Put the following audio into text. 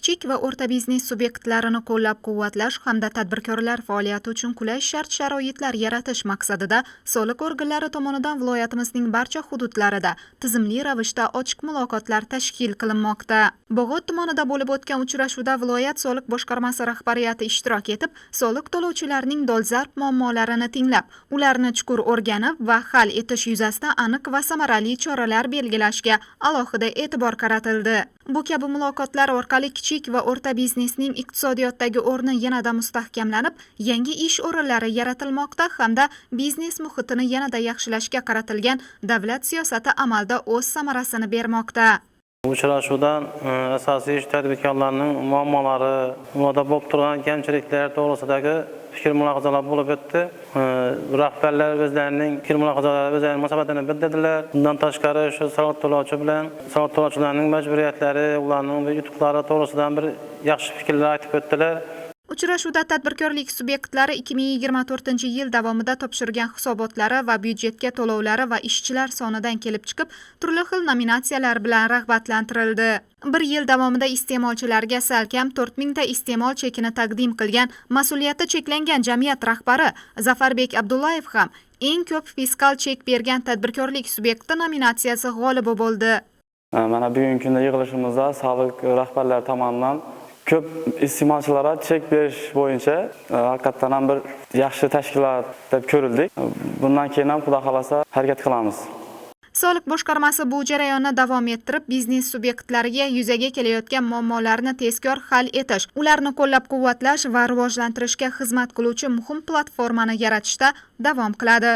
kichik va o'rta biznes subyektlarini qo'llab-quvvatlash hamda tadbirkorlar faoliyati uchun qulay shart-sharoitlar yaratish maqsadida soliq organlari tomonidan viloyatimizning barcha hududlarida tizimli ravishda ochiq muloqotlar tashkil qilinmoqda. Bog'ot tumanida bo'lib o'tgan uchrashuvda viloyat soliq boshqarmasi rahbariyati ishtirok etib, soliq to'lovchilarning dolzarb muammolarini tinglab, ularni chuqur o'rganib va hal etish yuzasidan aniq va samarali choralar belgilashga alohida e'tibor qaratildi. Bu kabi muloqotlar orqali kichik va o'rta biznesning iqtisodiyotdagi o'rni yanada mustahkamlanib, yangi ish o'rinlari yaratilmoqda hamda biznes muhitini yanada yaxshilashga qaratilgan davlat siyosati amalda o'z samarasini bermoqda. Uchrashuvdan asosiy ish tadbirkorlarining muammolari, ularda bo'lib turgan kamchiliklar to'g'risidagi fikr mulohazalar bo'lib o'tdi. Rahbarlar o'zlarining fikr mulohazalari o'zlarining munosabatini bildirdilar. Bundan tashqari shu soliq to'lovchi bilan soliq to'lovchilarning majburiyatlari, ularning yutuqlari to'g'risidan bir yaxshi fikrlar aytib o'tdilar. Uchrashuvda tadbirkorlik subyektlari 2024-yil davomida topshirgan hisobotlari va byudjetga to'lovlari va ishchilar sonidan kelib chiqib, turli xil nominatsiyalar bilan rag'batlantirildi. Bir yil davomida iste'molchilarga salkam 4000 ta iste'mol chekini taqdim qilgan mas'uliyati cheklangan jamiyat rahbari Zafarbek Abdullayev ham eng ko'p fiskal chek bergan tadbirkorlik subyekti nominatsiyasi g'olibi bo'ldi. Mana bugungi kunda yig'ilishimizda soliq rahbarlari tomonidan ko'p iste'molchilarga chek berish bo'yicha haqiqatan ham bir yaxshi tashkilot deb ko'rildik. Bundan keyin ham Xudo xolasa harakat qilamiz. Soliq boshqarmasi bu jarayonni davom ettirib, biznes subyektlariga yuzaga kelayotgan muammolarni tezkor hal etish, ularni qo'llab-quvvatlash va rivojlantirishga xizmat qiluvchi muhim platformani yaratishda davom qiladi.